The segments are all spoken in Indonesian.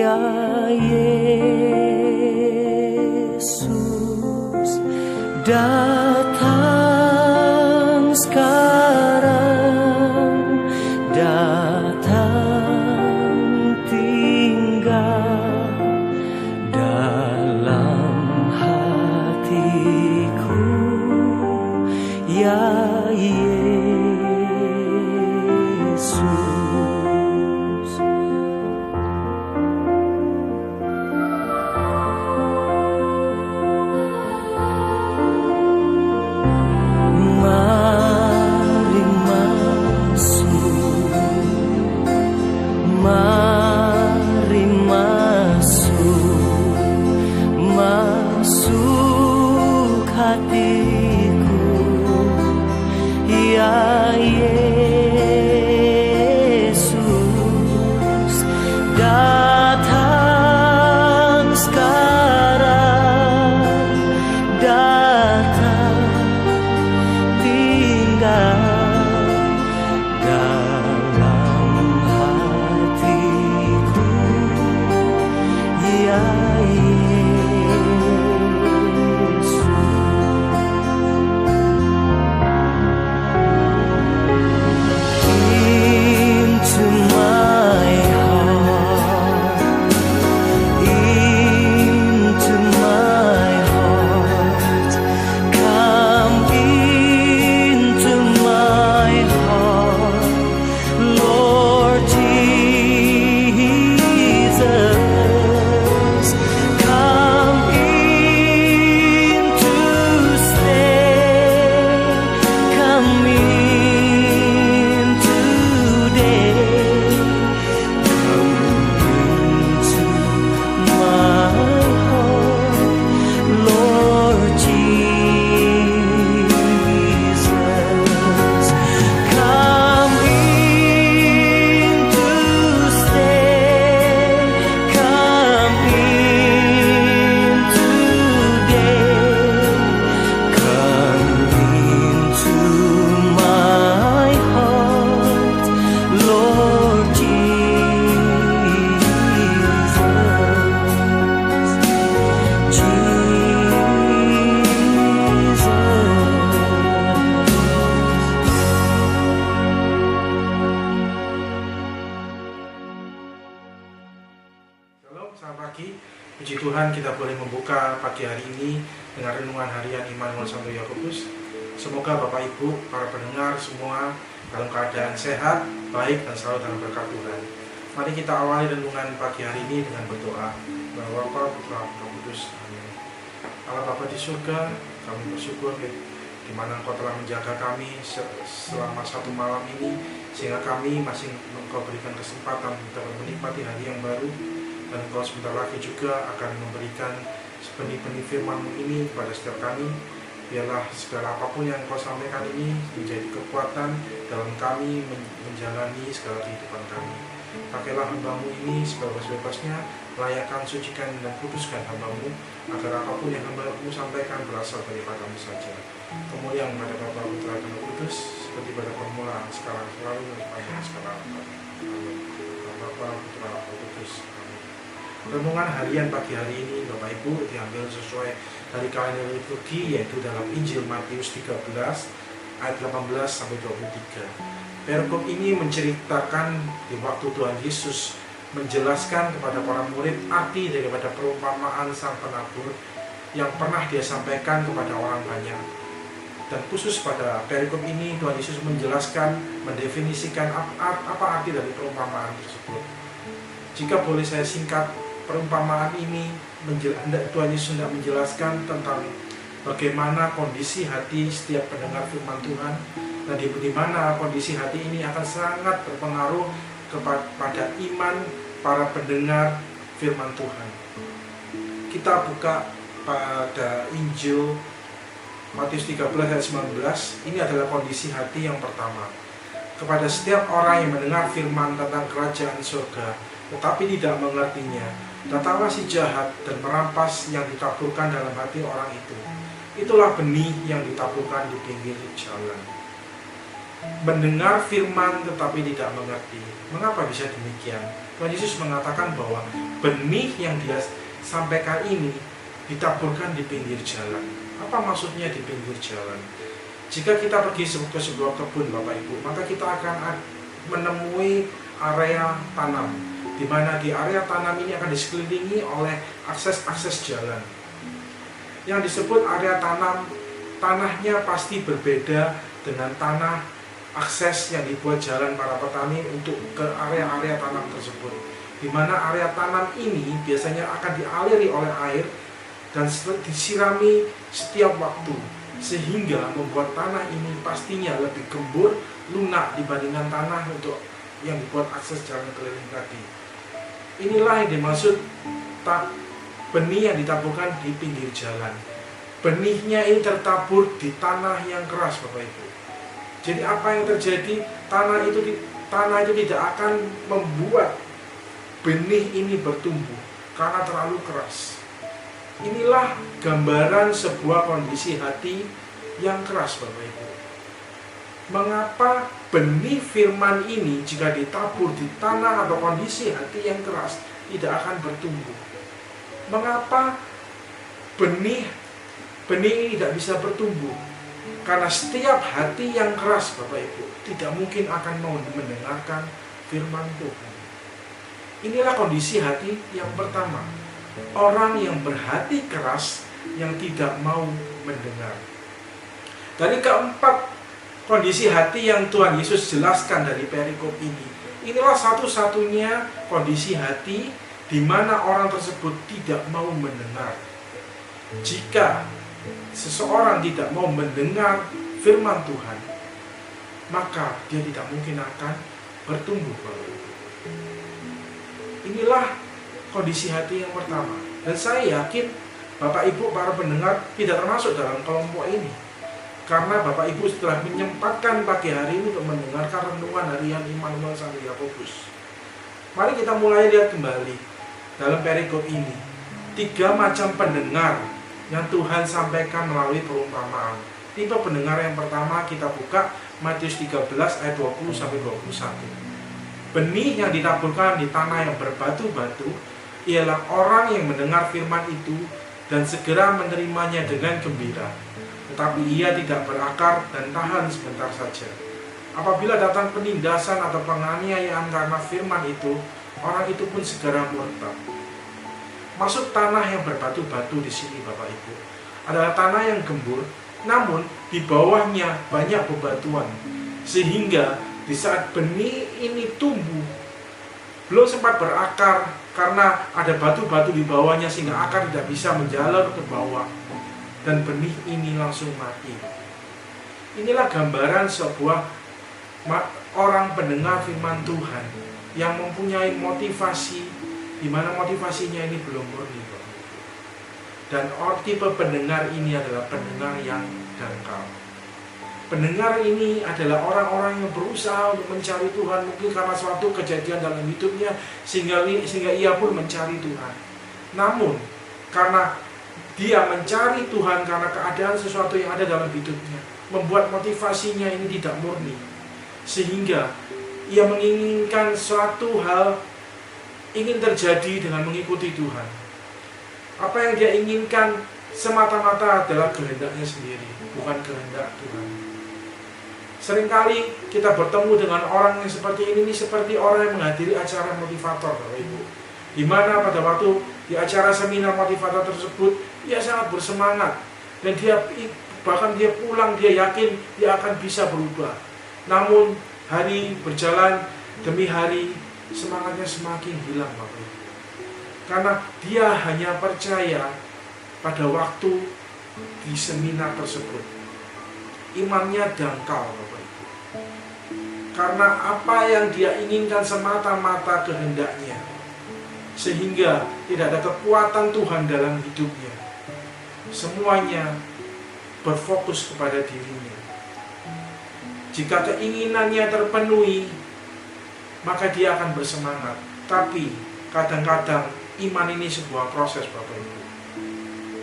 Ya Yesus, datang sekarang, datang tinggal dalam hatiku. Ya Yesus, mari masuk, mari masuk, masuk hatiku. Ya Yesus, datang sekarang, datang tinggal dalam hatiku. Ya Selamat pagi, puji Tuhan kita boleh membuka pagi hari ini dengan renungan harian Immanuel Santo Yakobus. Semoga Bapak Ibu, para pendengar semua dalam keadaan sehat, baik dan selalu dalam berkat Tuhan. Mari kita awali renungan pagi hari ini dengan berdoa. Bahwa Bapa, Putra, Roh Kudus. Amin. Allah Bapa di surga, kami bersyukur di mana Engkau telah menjaga kami selama satu malam ini, sehingga kami masih Engkau berikan kesempatan untuk menikmati hari yang baru. Dan Engkau sebentar lagi juga akan memberikan benih-benih firman-Mu ini kepada setiap kami. Biarlah segala apapun yang Engkau sampaikan ini menjadi kekuatan dalam kami menjalani segala kehidupan kami. Pakailah hamba-Mu ini sebebas-bebasnya, layakkan, sucikan, dan kuduskan hamba-Mu, agar apapun yang hamba-Mu sampaikan berasal daripada-Mu saja. Kemuliaan pada Bapa, Putra, dan Roh Kudus, seperti pada permulaan, sekarang, selalu, dan sepanjang segala abad. Amin. Bapa, Putra, Roh Kudus. Renungan harian pagi hari ini Bapak Ibu diambil sesuai dari kalender liturgi, yaitu dalam Injil Matius 13 ayat 18 sampai 23. Perikop ini menceritakan di waktu Tuhan Yesus menjelaskan kepada para murid arti daripada perumpamaan sang penabur yang pernah dia sampaikan kepada orang banyak. Dan khusus pada perikop ini Tuhan Yesus menjelaskan, mendefinisikan apa arti dari perumpamaan tersebut. Jika boleh saya singkat, perumpamaan ini Tuhan Yesus hendak menjelaskan tentang bagaimana kondisi hati setiap pendengar firman Tuhan, dan di mana kondisi hati ini akan sangat berpengaruh kepada iman para pendengar firman Tuhan. Kita buka pada Injil Matius 13 ayat 19. Ini adalah kondisi hati yang pertama. Kepada setiap orang yang mendengar firman tentang kerajaan surga tetapi tidak mengertinya, datanglah si jahat dan merampas yang ditaburkan dalam hati orang itu. Itulah benih yang ditaburkan di pinggir jalan. Mendengar firman tetapi tidak mengerti. Mengapa bisa demikian? Tuhan Yesus mengatakan bahwa benih yang dia sampaikan ini ditaburkan di pinggir jalan. Apa maksudnya di pinggir jalan? Jika kita pergi ke sebuah kebun Bapak Ibu, maka kita akan menemui area tanam, di mana di area tanam ini akan disekelilingi oleh akses-akses jalan. Yang disebut area tanam, tanahnya pasti berbeda dengan tanah akses yang dibuat jalan para petani untuk ke area-area tanam tersebut, di mana area tanam ini biasanya akan dialiri oleh air dan disirami setiap waktu, sehingga membuat tanah ini pastinya lebih gembur, lunak dibandingkan tanah untuk yang dibuat akses jalan keliling tadi. Inilah yang dimaksud benih yang ditaburkan di pinggir jalan. Benihnya ini tertabur di tanah yang keras Bapak Ibu. Jadi apa yang terjadi? Tanah itu tidak akan membuat benih ini bertumbuh karena terlalu keras. Inilah gambaran sebuah kondisi hati yang keras Bapak Ibu. Mengapa benih firman ini jika ditabur di tanah atau kondisi hati yang keras tidak akan bertumbuh? Mengapa benih ini tidak bisa bertumbuh? Karena setiap hati yang keras Bapak Ibu tidak mungkin akan mau mendengarkan firman Tuhan. Inilah kondisi hati yang pertama. Orang yang berhati keras yang tidak mau mendengar. Dari keempat kondisi hati yang Tuhan Yesus jelaskan dari perikop ini, inilah satu-satunya kondisi hati di mana orang tersebut tidak mau mendengar. Jika seseorang tidak mau mendengar firman Tuhan, maka dia tidak mungkin akan bertumbuh. Inilah kondisi hati yang pertama. Dan saya yakin Bapak Ibu para pendengar tidak termasuk dalam kelompok ini, karena Bapak Ibu setelah menyempatkan pagi hari ini untuk mendengarkan renungan harian Immanuel Santo Yakobus. Mari kita mulai lihat kembali dalam perikop ini 3 macam pendengar yang Tuhan sampaikan melalui perumpamaan. Tipe pendengar yang pertama kita buka Matius 13 ayat 20-21. Benih yang ditaburkan di tanah yang berbatu-batu ialah orang yang mendengar firman itu dan segera menerimanya dengan gembira. Tetapi ia tidak berakar dan tahan sebentar saja. Apabila datang penindasan atau penganiayaan karena firman itu, orang itu pun segera murtad. Maksud tanah yang berbatu-batu di sini Bapak Ibu adalah tanah yang gembur, namun di bawahnya banyak bebatuan, sehingga di saat benih ini tumbuh belum sempat berakar karena ada batu-batu di bawahnya, sehingga akar tidak bisa menjalar ke bawah dan benih ini langsung mati. Inilah gambaran sebuah orang pendengar firman Tuhan yang mempunyai motivasi, di mana motivasinya ini belum murni. Dan tipe pendengar ini adalah pendengar yang dangkal. Pendengar ini adalah orang-orang yang berusaha untuk mencari Tuhan, mungkin karena suatu kejadian dalam hidupnya sehingga ia pun mencari Tuhan. Namun karena dia mencari Tuhan karena keadaan sesuatu yang ada dalam hidupnya, membuat motivasinya ini tidak murni, sehingga ia menginginkan suatu hal ingin terjadi dengan mengikuti Tuhan. Apa yang dia inginkan semata-mata adalah kehendaknya sendiri, bukan kehendak Tuhan. Seringkali kita bertemu dengan orang yang seperti ini seperti orang yang menghadiri acara motivator Bapak Ibu, di mana pada waktu di acara seminar motivator tersebut dia sangat bersemangat, dan bahkan dia pulang dia yakin dia akan bisa berubah. Namun hari berjalan demi hari, semangatnya semakin hilang Bapak Ibu, karena dia hanya percaya pada waktu di seminar tersebut. Imannya dangkal Bapak Ibu, karena apa yang dia inginkan semata-mata kehendaknya, sehingga tidak ada kekuatan Tuhan dalam hidupnya. Semuanya berfokus kepada dirinya. Jika keinginannya terpenuhi, maka dia akan bersemangat. Tapi kadang-kadang iman ini sebuah proses Bapak Ibu,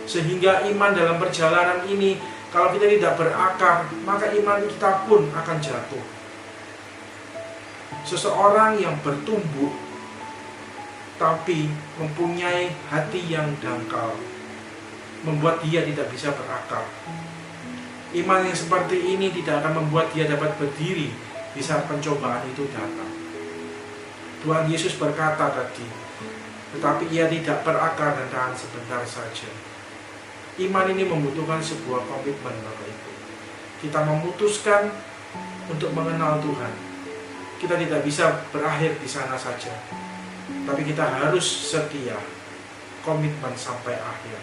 sehingga iman dalam perjalanan ini, kalau kita tidak berakar, maka iman kita pun akan jatuh. Seseorang yang bertumbuh tapi mempunyai hati yang dangkal, membuat dia tidak bisa berakal. Iman yang seperti ini tidak akan membuat dia dapat berdiri di saat pencobaan itu datang. Tuhan Yesus berkata tadi, tetapi ia tidak berakar dan tahan sebentar saja. Iman ini membutuhkan sebuah komitmen, Bapak Ibu. Kita memutuskan untuk mengenal Tuhan. Kita tidak bisa berakhir di sana saja, tapi kita harus setia, komitmen sampai akhir.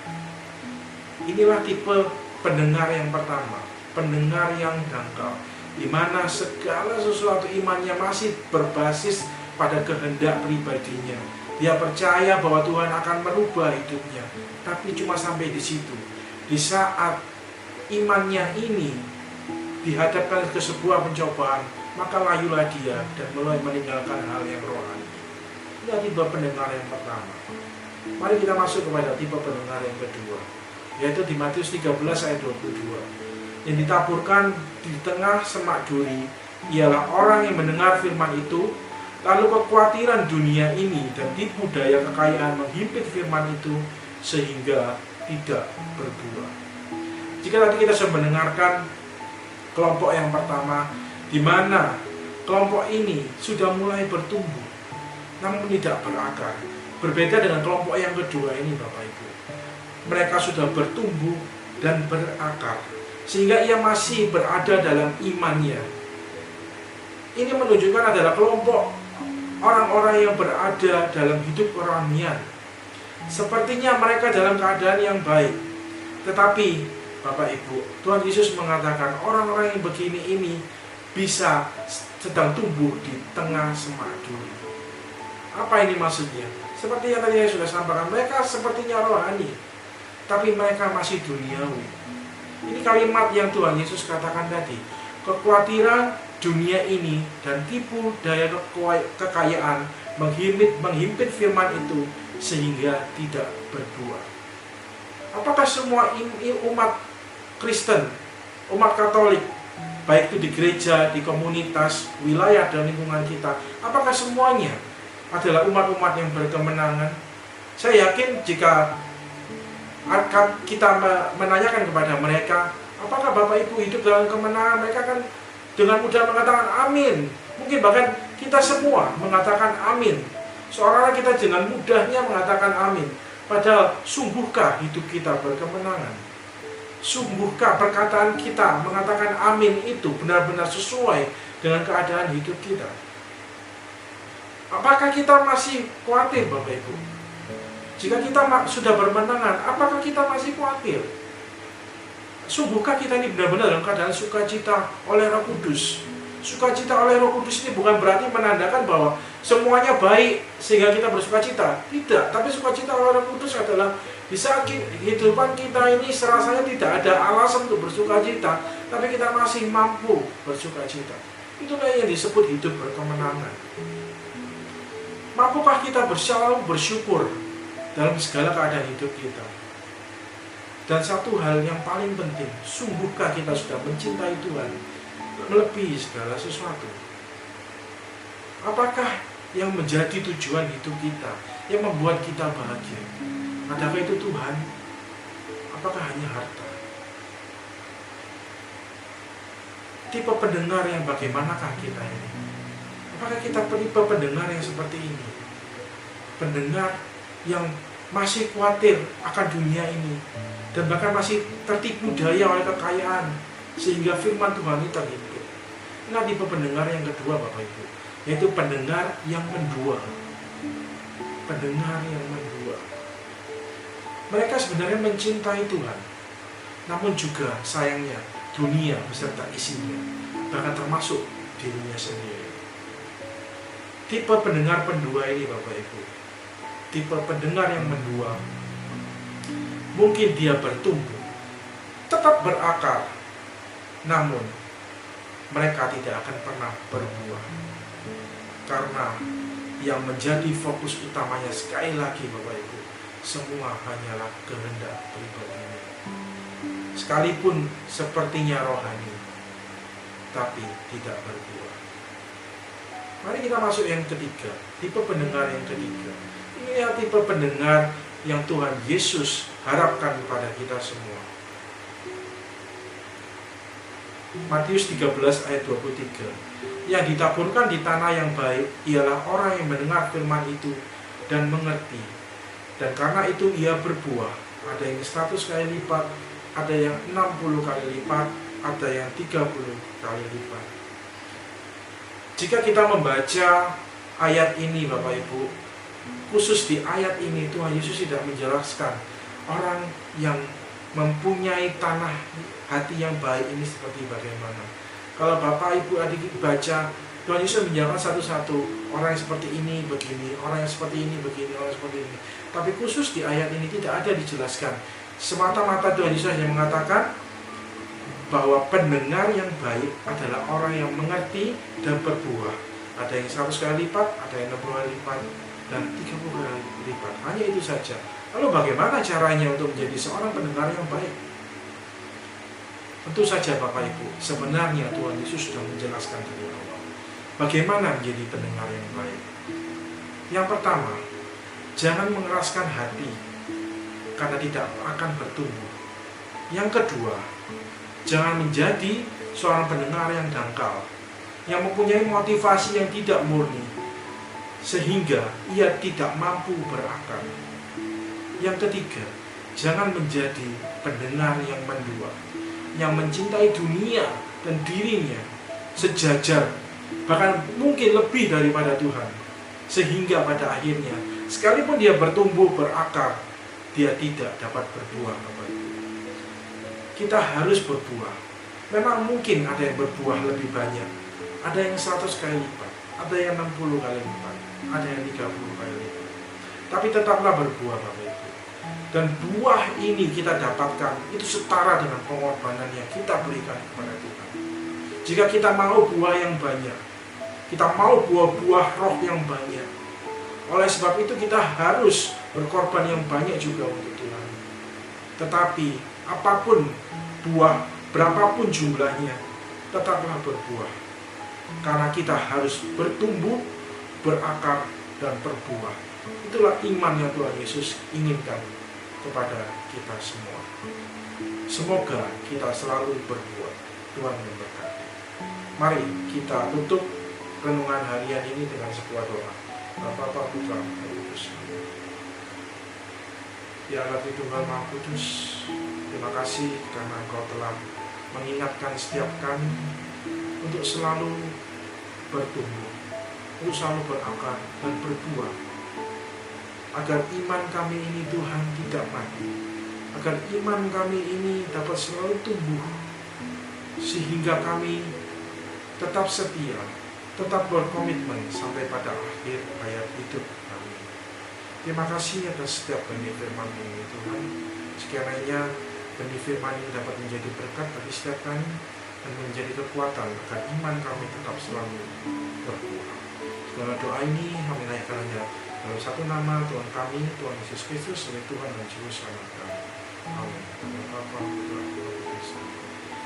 Inilah tipe pendengar yang pertama, pendengar yang dangkal, di mana segala sesuatu imannya masih berbasis pada kehendak pribadinya. Dia percaya bahwa Tuhan akan merubah hidupnya, tapi cuma sampai di situ. Di saat imannya ini dihadapkan ke sebuah pencobaan, maka layulah dia dan mulai meninggalkan hal yang rohani. Ini tipe pendengar yang pertama. Mari kita masuk kepada tipe pendengar yang kedua, yaitu di Matius 13 ayat 22. Yang ditaburkan di tengah semak duri ialah orang yang mendengar firman itu, lalu kekhawatiran dunia ini dan tipu daya kekayaan menghimpit firman itu sehingga tidak berbuah. Jika tadi kita sudah mendengarkan kelompok yang pertama, di mana kelompok ini sudah mulai bertumbuh namun tidak berakar. Berbeda dengan kelompok yang kedua ini, Bapak Ibu. Mereka sudah bertumbuh dan berakar sehingga ia masih berada dalam imannya. Ini menunjukkan adalah kelompok orang-orang yang berada dalam hidup kerohanian. Sepertinya mereka dalam keadaan yang baik, tetapi Bapak Ibu, Tuhan Yesus mengatakan orang-orang yang begini ini bisa sedang tumbuh di tengah semak duri. Apa ini maksudnya? Seperti yang tadi saya sudah sampaikan, mereka sepertinya rohani, tapi mereka masih duniawi. Ini kalimat yang Tuhan Yesus katakan tadi. Kekhawatiran dunia ini dan tipu daya kekayaan menghimpit firman itu sehingga tidak berbuah. Apakah semua umat Kristen, umat Katolik, baik itu di gereja, di komunitas, wilayah dan lingkungan kita, apakah semuanya adalah umat-umat yang berkemenangan? Saya yakin jika kita menanyakan kepada mereka, apakah Bapak Ibu hidup dalam kemenangan, mereka akan dengan mudah mengatakan amin. Mungkin bahkan kita semua mengatakan amin. Seolah-olah kita dengan mudahnya mengatakan amin. Padahal sungguhkah hidup kita berkemenangan? Sungguhkah perkataan kita mengatakan amin itu benar-benar sesuai dengan keadaan hidup kita? Apakah kita masih khawatir, Bapak Ibu? Jika kita sudah bermenangan, apakah kita masih khawatir? Sungguhkah kita ini benar-benar dalam keadaan sukacita oleh Roh Kudus? Sukacita oleh Roh Kudus ini bukan berarti menandakan bahwa semuanya baik sehingga kita bersukacita. Tidak, tapi sukacita oleh Roh Kudus adalah di saat kehidupan kita ini serasanya tidak ada alasan untuk bersukacita, tapi kita masih mampu bersukacita. Itulah yang disebut hidup berkemenangan. Mampukah kita selalu bersyukur dalam segala keadaan hidup kita? Dan satu hal yang paling penting, sungguhkah kita sudah mencintai Tuhan melebihi segala sesuatu? Apakah yang menjadi tujuan hidup kita, yang membuat kita bahagia? Adakah itu Tuhan? Apakah hanya harta? Tipe pendengar yang bagaimanakah kita ini? Apakah kita tipe pendengar yang seperti ini? Pendengar yang masih khawatir akan dunia ini dan bahkan masih tertipu daya oleh kekayaan sehingga firman Tuhan itu terhimpit. Nah, tipe pendengar yang kedua, Bapak Ibu, yaitu pendengar yang mendua. Pendengar yang mendua. Mereka sebenarnya mencintai Tuhan, namun juga sayangnya dunia beserta isinya, bahkan termasuk dirinya sendiri. Tipe pendengar pendua ini, Bapak Ibu, tipe pendengar yang mendua, mungkin dia bertumbuh, tetap berakar, namun mereka tidak akan pernah berbuah. Karena yang menjadi fokus utamanya sekali lagi, Bapak Ibu, semua hanyalah kehendak pribadinya. Sekalipun sepertinya rohani, tapi tidak berbuah. Mari kita masuk yang ketiga, tipe pendengar yang ketiga. Inilah tipe pendengar yang Tuhan Yesus harapkan kepada kita semua. Matius 13 ayat 23. Yang ditaburkan di tanah yang baik ialah orang yang mendengar firman itu dan mengerti. Dan karena itu ia berbuah. Ada yang 100 kali lipat, ada yang 60 kali lipat, ada yang 30 kali lipat. Jika kita membaca ayat ini Bapak Ibu, khusus di ayat ini Tuhan Yesus tidak menjelaskan orang yang mempunyai tanah hati yang baik ini seperti bagaimana. Kalau Bapak Ibu adik baca, Tuhan Yesus menjelaskan satu-satu, orang yang seperti ini begini, orang yang seperti ini begini, orang yang seperti ini. Tapi khusus di ayat ini tidak ada dijelaskan. Semata-mata Tuhan Yesus hanya mengatakan bahwa pendengar yang baik adalah orang yang mengerti dan berbuah. Ada yang 100 kali lipat, ada yang 60 kali lipat, dan 30 kali lipat. Hanya itu saja. Lalu bagaimana caranya untuk menjadi seorang pendengar yang baik? Tentu saja Bapak Ibu, sebenarnya Tuhan Yesus sudah menjelaskan dari awal bagaimana menjadi pendengar yang baik. Yang pertama, jangan mengeraskan hati karena tidak akan bertumbuh. Yang kedua, jangan menjadi seorang pendengar yang dangkal, yang mempunyai motivasi yang tidak murni, sehingga ia tidak mampu berakar. Yang ketiga, jangan menjadi pendengar yang mendua, yang mencintai dunia dan dirinya sejajar, bahkan mungkin lebih daripada Tuhan, sehingga pada akhirnya sekalipun dia bertumbuh berakar, dia tidak dapat berbuah. Kita harus berbuah. Memang mungkin ada yang berbuah lebih banyak, ada yang 100 kali lipat, ada yang 60 kali lipat, ada yang 30 kali lipat, tapi tetaplah berbuah Bapak Ibu. Dan buah ini kita dapatkan itu setara dengan pengorbanan yang kita berikan kepada Tuhan. Jika kita mau buah yang banyak, kita mau buah-buah roh yang banyak, oleh sebab itu kita harus berkorban yang banyak juga untuk Tuhan. Tetapi apapun buah, berapapun jumlahnya, tetaplah berbuah. Karena kita harus bertumbuh, berakar, dan berbuah. Itulah iman yang Tuhan Yesus inginkan kepada kita semua. Semoga kita selalu berbuah. Tuhan memberkati. Mari kita tutup renungan harian ini dengan sebuah doa. Bapa, Putra, dan Roh Kudus. Ya Allah Tuhan Maha Kudus, terima kasih karena Engkau telah mengingatkan setiap kami untuk selalu bertumbuh, untuk selalu berakar dan berbuah, agar iman kami ini Tuhan tidak mati, agar iman kami ini dapat selalu tumbuh, sehingga kami tetap setia, tetap berkomitmen sampai pada akhir hayat hidup kami. Terima kasih atas setiap benih firman ini Tuhan. Sekiranya benih firman ini dapat menjadi berkat bagi setiap kami dan menjadi kekuatan agar iman kami tetap selalu berbuah. Segala doa ini kami naikkan hanya dalam satu nama Tuhan kami, Tuhan Yesus Kristus, sebagai Tuhan dan Juru Selamat kami. Amin.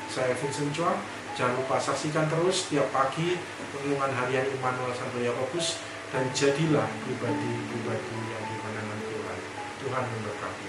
Saya Vincent Chua. Jangan lupa saksikan terus setiap pagi renungan harian Immanuel Santo Yakobus, dan jadilah pribadi-pribadi yang dimenangkan Tuhan. Tuhan memberkati.